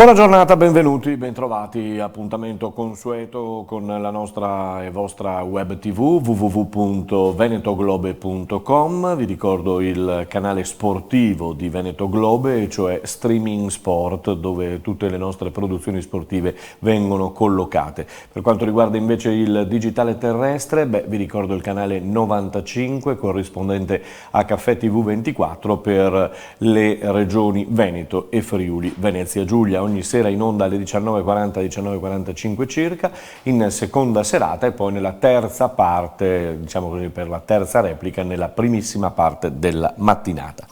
Buona giornata, benvenuti, bentrovati, appuntamento consueto con la nostra e vostra web tv www.venetoglobe.com. Vi ricordo il canale sportivo di Veneto Globe, cioè Streaming Sport, dove tutte le nostre produzioni sportive vengono collocate. Per quanto riguarda invece il digitale terrestre, vi ricordo il canale 95 corrispondente a Caffè TV 24 per le regioni Veneto e Friuli Venezia Giulia. Ogni sera in onda alle 19:40, 19:45 circa, in seconda serata e poi nella terza parte, diciamo così, per la terza replica nella primissima parte della mattinata.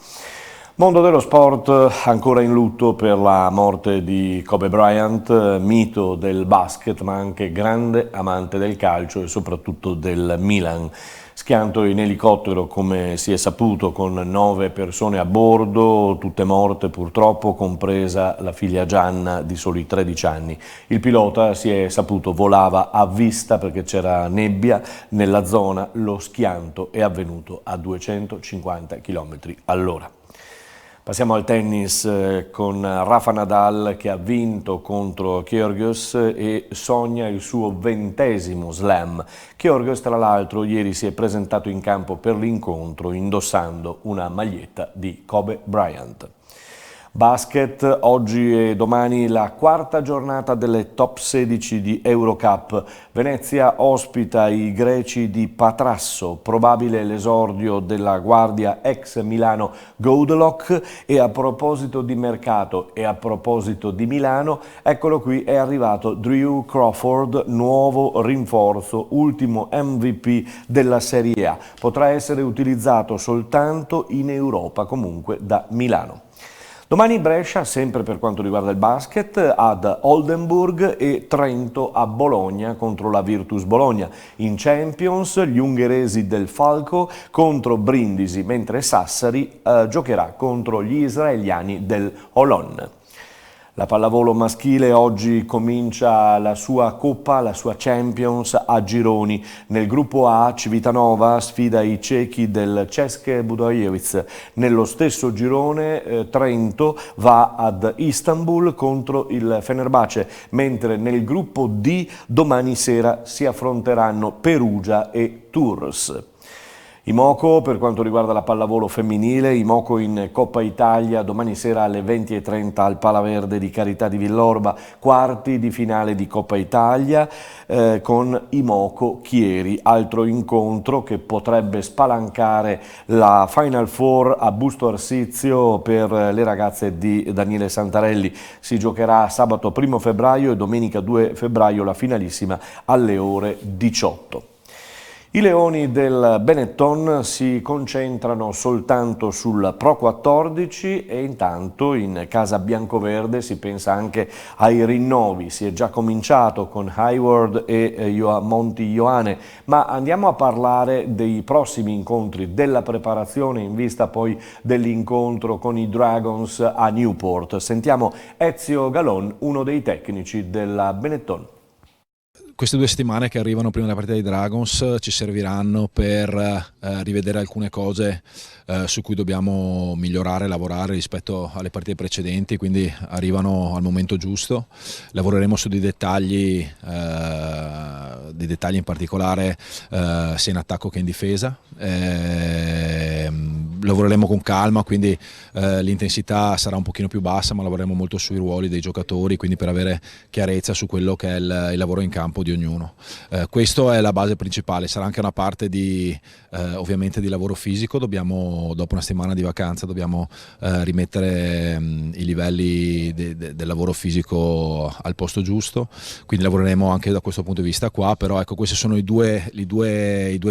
Mondo dello sport ancora in lutto per la morte di Kobe Bryant, mito del basket ma anche grande amante del calcio e soprattutto del Milan. Schianto in elicottero, come si è saputo, con 9 persone a bordo, tutte morte purtroppo, compresa la figlia Gianna di soli 13 anni. Il pilota, si è saputo, volava a vista perché c'era nebbia nella zona, lo schianto è avvenuto a 250 km/h. Passiamo al tennis con Rafa Nadal che ha vinto contro Kyrgios e sogna il suo 20° slam. Kyrgios, tra l'altro, ieri si è presentato in campo per l'incontro indossando una maglietta di Kobe Bryant. Basket, oggi e domani la quarta giornata delle top 16 di Eurocup. Venezia ospita i greci di Patrasso, probabile l'esordio della guardia ex Milano Goudelok. E a proposito di mercato e a proposito di Milano, eccolo qui, è arrivato Drew Crawford, nuovo rinforzo, ultimo MVP della Serie A. Potrà essere utilizzato soltanto in Europa, comunque da Milano. Domani Brescia, sempre per quanto riguarda il basket, ad Oldenburg e Trento a Bologna contro la Virtus Bologna. In Champions gli ungheresi del Falco contro Brindisi, mentre Sassari giocherà contro gli israeliani del Holon. La pallavolo maschile oggi comincia la sua Coppa, la sua Champions a gironi. Nel gruppo A Civitanova sfida i cechi del CSKA Budojevic. Nello stesso girone Trento va ad Istanbul contro il Fenerbahce, mentre nel gruppo D domani sera si affronteranno Perugia e Tours. Imoco, per quanto riguarda la pallavolo femminile, Imoco in Coppa Italia domani sera alle 20:30 al Palaverde di Carità di Villorba, quarti di finale di Coppa Italia con Imoco Chieri, altro incontro che potrebbe spalancare la Final Four a Busto Arsizio per le ragazze di Daniele Santarelli. Si giocherà sabato 1° febbraio e domenica 2 febbraio la finalissima alle ore 18. I leoni del Benetton si concentrano soltanto sul Pro 14 e intanto in casa biancoverde si pensa anche ai rinnovi. Si è già cominciato con Hayward e Monti Ioane, ma andiamo a parlare dei prossimi incontri, della preparazione in vista poi dell'incontro con i Dragons a Newport. Sentiamo Ezio Galon, uno dei tecnici della Benetton. Queste 2 settimane che arrivano prima della partita dei Dragons ci serviranno per rivedere alcune cose su cui dobbiamo migliorare, lavorare rispetto alle partite precedenti, quindi arrivano al momento giusto. Lavoreremo su dei dettagli in particolare sia in attacco che in difesa. Lavoreremo con calma, quindi l'intensità sarà un pochino più bassa, ma lavoreremo molto sui ruoli dei giocatori, quindi per avere chiarezza su quello che è il lavoro in campo di ognuno. Questa è la base principale, sarà anche una parte ovviamente di lavoro fisico. Dopo una settimana di vacanza dobbiamo rimettere i livelli del lavoro fisico al posto giusto, quindi lavoreremo anche da questo punto di vista qua, però ecco, questi sono i due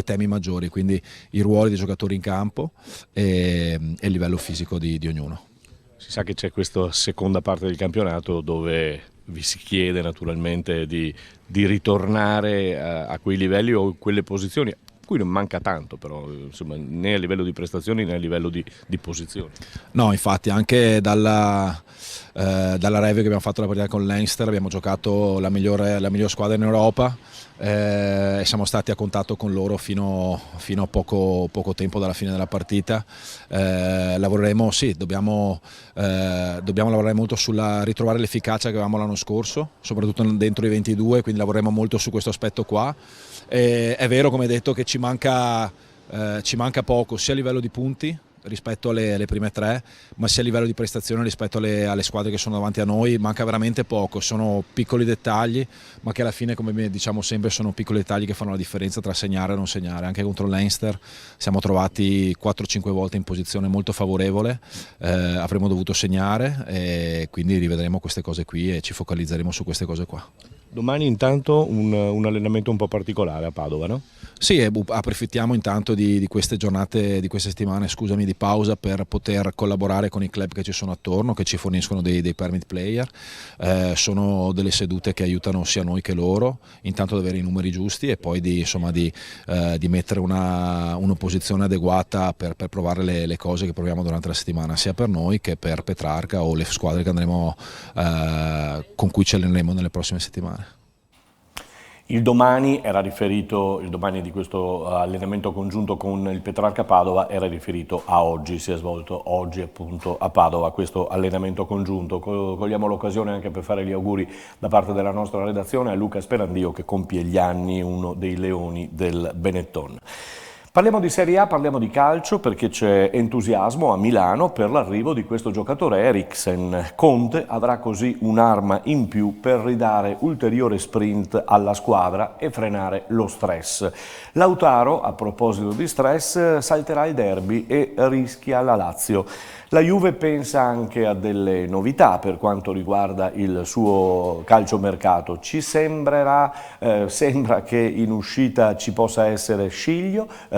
temi maggiori, quindi i ruoli dei giocatori in campo e il livello fisico di ognuno. Si sa che c'è questa seconda parte del campionato dove vi si chiede naturalmente di ritornare a quei livelli o quelle posizioni, a cui non manca tanto però, insomma, né a livello di prestazioni né a livello di posizioni. No, infatti anche dalla review che abbiamo fatto la partita con Leinster, abbiamo giocato la miglior squadra in Europa e siamo stati a contatto con loro fino a poco tempo dalla fine della partita. Lavoreremo, sì, dobbiamo lavorare molto sulla ritrovare l'efficacia che avevamo l'anno scorso, soprattutto dentro i 22, quindi lavoreremo molto su questo aspetto qua. È vero, come detto, che ci manca poco sia a livello di punti rispetto alle prime tre, ma sia a livello di prestazione rispetto alle squadre che sono davanti a noi. Manca veramente poco, sono piccoli dettagli, ma che alla fine, come diciamo sempre, sono piccoli dettagli che fanno la differenza tra segnare e non segnare. Anche contro Leinster siamo trovati 4-5 volte in posizione molto favorevole, avremmo dovuto segnare e quindi rivedremo queste cose qui e ci focalizzeremo su queste cose qua. Domani intanto un allenamento un po' particolare a Padova, no? Sì, approfittiamo intanto di queste giornate, di queste settimane, scusami, di pausa per poter collaborare con i club che ci sono attorno, che ci forniscono dei permit player. Sono delle sedute che aiutano sia noi che loro, intanto ad avere i numeri giusti e poi di mettere un'opposizione adeguata per provare le cose che proviamo durante la settimana, sia per noi che per Petrarca o le squadre che andremo con cui ci alleneremo nelle prossime settimane. Il domani di questo allenamento congiunto con il Petrarca Padova era riferito a oggi, si è svolto oggi appunto a Padova questo allenamento congiunto. Cogliamo l'occasione anche per fare gli auguri da parte della nostra redazione a Luca Sperandio che compie gli anni, uno dei leoni del Benetton. Parliamo di Serie A, parliamo di calcio perché c'è entusiasmo a Milano per l'arrivo di questo giocatore Eriksen. Conte avrà così un'arma in più per ridare ulteriore sprint alla squadra e frenare lo stress. Lautaro, a proposito di stress, salterà il derby e rischia la Lazio. La Juve pensa anche a delle novità per quanto riguarda il suo calciomercato. Sembra che in uscita ci possa essere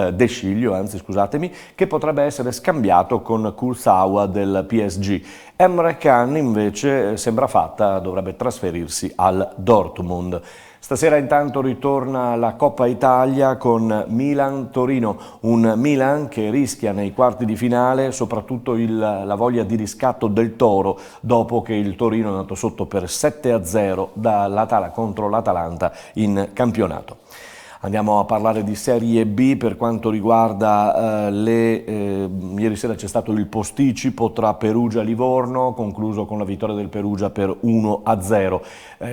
De Sciglio, che potrebbe essere scambiato con Kurzawa del PSG. Emre Can invece sembra fatta, dovrebbe trasferirsi al Dortmund. Stasera intanto ritorna la Coppa Italia con Milan-Torino, un Milan che rischia nei quarti di finale soprattutto la voglia di riscatto del Toro dopo che il Torino è andato sotto per 7-0 contro l'Atalanta in campionato. Andiamo a parlare di Serie B per quanto riguarda ieri sera c'è stato il posticipo tra Perugia e Livorno, concluso con la vittoria del Perugia per 1-0.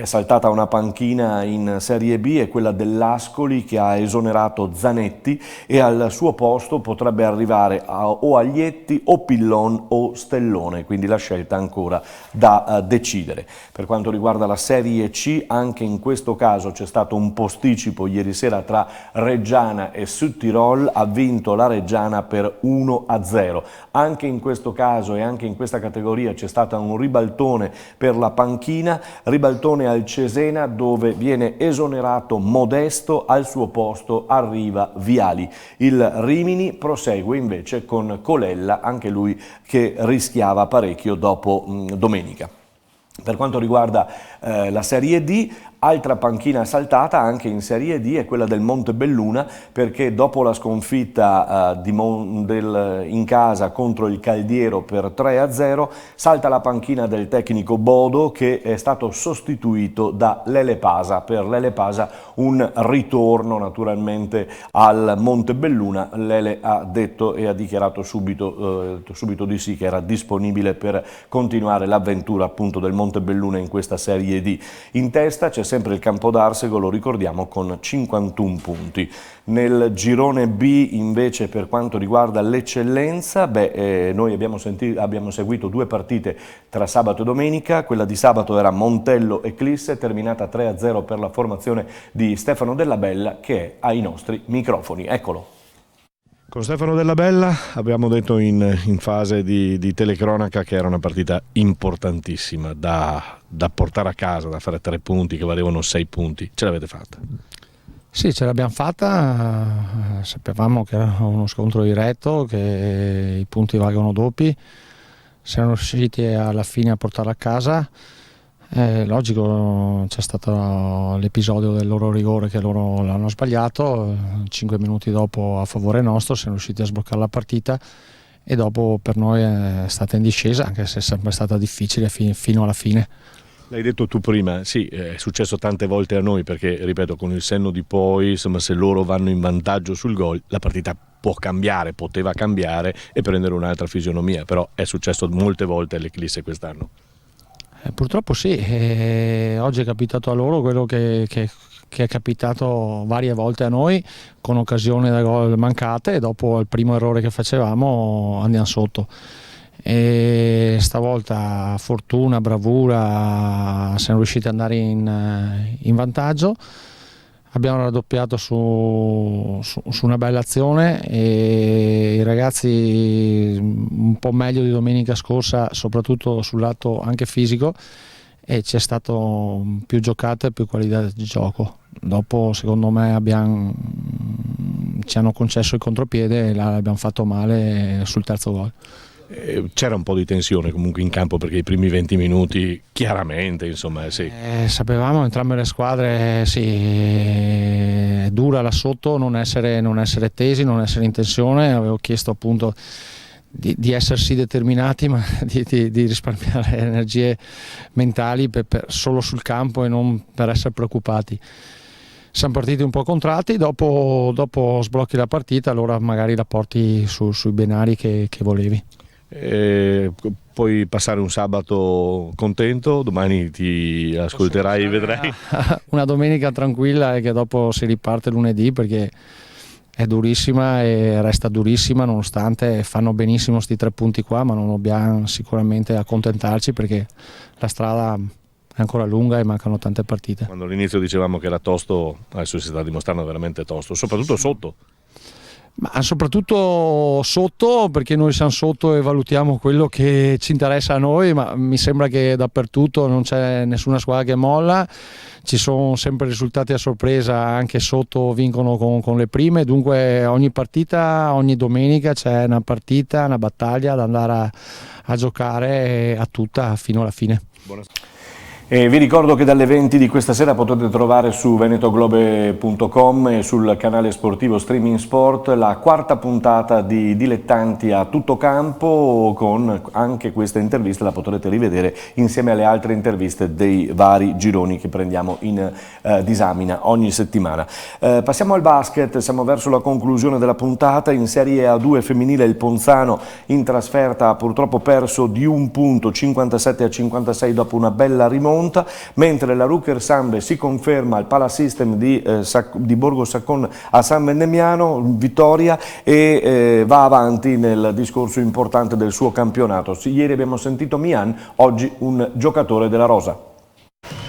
Saltata una panchina in Serie B è quella dell'Ascoli che ha esonerato Zanetti e al suo posto potrebbe arrivare o Aglietti o Pillon o Stellone, quindi la scelta ancora da decidere. Per quanto riguarda la Serie C, anche in questo caso c'è stato un posticipo ieri sera tra Reggiana e Südtirol, ha vinto la Reggiana per 1-0. Anche in questo caso e anche in questa categoria c'è stato un ribaltone per la panchina, ribaltone al Cesena dove viene esonerato Modesto, al suo posto arriva Viali. Il Rimini prosegue invece con Colella, anche lui che rischiava parecchio dopo domenica. Per quanto riguarda la Serie D, altra panchina saltata anche in Serie D è quella del Montebelluna perché dopo la sconfitta in casa contro il Caldiero per 3-0 salta la panchina del tecnico Bodo che è stato sostituito da Lele Pasa. Per Lele Pasa un ritorno naturalmente al Montebelluna. Lele ha detto e ha dichiarato subito di sì che era disponibile per continuare l'avventura appunto del Montebelluna in questa Serie D. In testa c'è sempre il Campodarsego, lo ricordiamo, con 51 punti. Nel girone B invece per quanto riguarda l'eccellenza, noi abbiamo seguito due partite tra sabato e domenica. Quella di sabato era Montello Eclisse, terminata 3-0 per la formazione di Stefano Della Bella che è ai nostri microfoni. Eccolo. Con Stefano Della Bella abbiamo detto in fase di telecronaca che era una partita importantissima da portare a casa, da fare 3 punti che valevano 6 punti. Ce l'avete fatta? Sì, ce l'abbiamo fatta, sapevamo che era uno scontro diretto, che i punti valgono doppi, siamo riusciti alla fine a portarla a casa. Logico, c'è stato l'episodio del loro rigore che loro l'hanno sbagliato, 5 minuti dopo a favore nostro siamo riusciti a sbloccare la partita e dopo per noi è stata in discesa, anche se è sempre stata difficile fino alla fine. L'hai detto tu prima, sì, è successo tante volte a noi perché, ripeto, con il senno di poi, insomma, se loro vanno in vantaggio sul gol, la partita può cambiare, poteva cambiare e prendere un'altra fisionomia, però è successo molte volte all'Eclisse quest'anno. Purtroppo sì, oggi è capitato a loro quello che è capitato varie volte a noi, con occasioni da gol mancate, e dopo il primo errore che facevamo andiamo sotto. E stavolta fortuna, bravura, siamo riusciti ad andare in vantaggio, abbiamo raddoppiato su una bella azione e i ragazzi un po' meglio di domenica scorsa, soprattutto sul lato anche fisico, e c'è stato più giocate e più qualità di gioco. Dopo secondo me ci hanno concesso il contropiede e l'abbiamo fatto male sul terzo gol. C'era un po' di tensione comunque in campo perché i primi 20 minuti chiaramente, insomma, sì. Sapevamo entrambe le squadre, sì, è dura là sotto non essere tesi, non essere in tensione. Avevo chiesto appunto di essersi determinati, ma di risparmiare energie mentali solo sul campo e non per essere preoccupati. Siamo partiti un po' contratti, dopo sblocchi la partita, allora magari la porti sui binari che volevi. Puoi passare un sabato contento, domani ti ascolterai e vedrai. Una domenica tranquilla e che dopo si riparte lunedì, perché è durissima e resta durissima, nonostante fanno benissimo questi 3 punti qua, ma non dobbiamo sicuramente accontentarci perché la strada è ancora lunga e mancano tante partite. Quando all'inizio dicevamo che era tosto, adesso si sta dimostrando veramente tosto, soprattutto sotto. Ma soprattutto sotto, perché noi siamo sotto e valutiamo quello che ci interessa a noi, ma mi sembra che dappertutto non c'è nessuna squadra che molla, ci sono sempre risultati a sorpresa, anche sotto vincono con le prime, dunque ogni partita, ogni domenica c'è una partita, una battaglia da andare a giocare a tutta fino alla fine. Buonasera. E vi ricordo che dalle 20 di questa sera potete trovare su venetoglobe.com e sul canale sportivo Streaming Sport la 4ª puntata di Dilettanti a tutto campo, con anche questa intervista la potrete rivedere insieme alle altre interviste dei vari gironi che prendiamo in disamina ogni settimana. Passiamo al basket, siamo verso la conclusione della puntata. In Serie A2 femminile il Ponzano in trasferta ha purtroppo perso di 1 punto, 57-56 dopo una bella rimonta, mentre la Rucker Sambe si conferma al Palasystem di Borgo Saccon a San Vendemiano, vittoria, e va avanti nel discorso importante del suo campionato. Ieri abbiamo sentito Mian, oggi un giocatore della Rosa.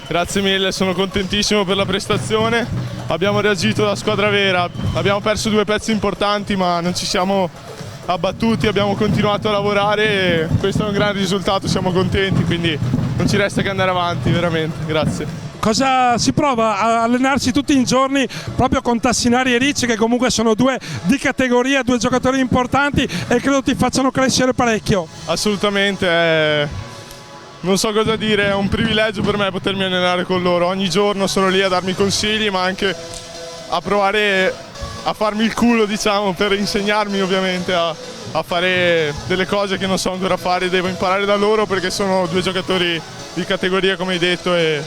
Grazie mille, sono contentissimo per la prestazione, abbiamo reagito da squadra vera, abbiamo perso 2 pezzi importanti ma non ci siamo abbattuti, abbiamo continuato a lavorare e questo è un gran risultato, siamo contenti, quindi non ci resta che andare avanti, veramente, grazie. Cosa si prova a allenarsi tutti i giorni proprio con Tassinari e Ricci, che comunque sono 2 di categoria, 2 giocatori importanti e credo ti facciano crescere parecchio? Assolutamente, non so cosa dire, è un privilegio per me potermi allenare con loro, ogni giorno sono lì a darmi consigli ma anche a provare a farmi il culo, diciamo, per insegnarmi ovviamente a fare delle cose che non so ancora fare, devo imparare da loro perché sono 2 giocatori di categoria come hai detto e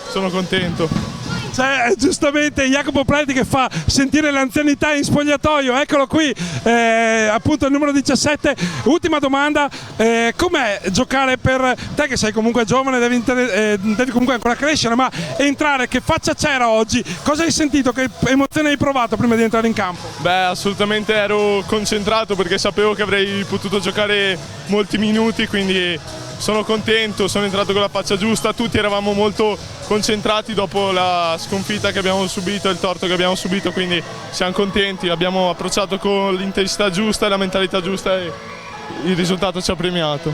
sono contento. C'è giustamente Jacopo Preti che fa sentire l'anzianità in spogliatoio, eccolo qui, appunto il numero 17. Ultima domanda, com'è giocare per te che sei comunque giovane, devi comunque ancora crescere, ma entrare, che faccia c'era oggi, cosa hai sentito, che emozione hai provato prima di entrare in campo? Beh, assolutamente ero concentrato perché sapevo che avrei potuto giocare molti minuti, quindi sono contento, sono entrato con la faccia giusta, tutti eravamo molto concentrati dopo la sconfitta che abbiamo subito, il torto che abbiamo subito, quindi siamo contenti, abbiamo approcciato con l'intensità giusta e la mentalità giusta e il risultato ci ha premiato.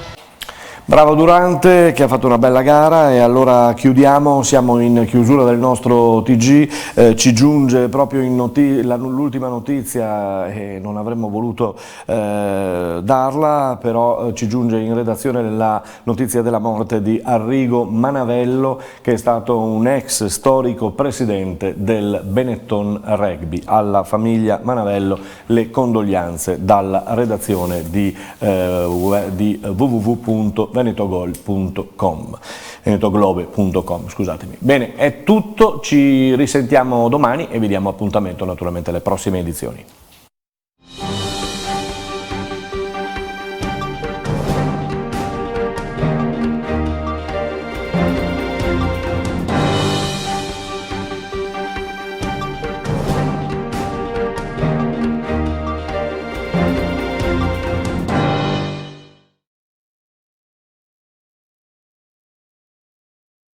Bravo Durante che ha fatto una bella gara, e allora chiudiamo, siamo in chiusura del nostro TG, ci giunge proprio l'ultima notizia e non avremmo voluto darla, però ci giunge in redazione la notizia della morte di Arrigo Manavello, che è stato un ex storico presidente del Benetton Rugby. Alla famiglia Manavello le condoglianze dalla redazione di www.venetoglobe.com, scusatemi. Bene, è tutto, ci risentiamo domani e vi diamo appuntamento naturalmente alle prossime edizioni.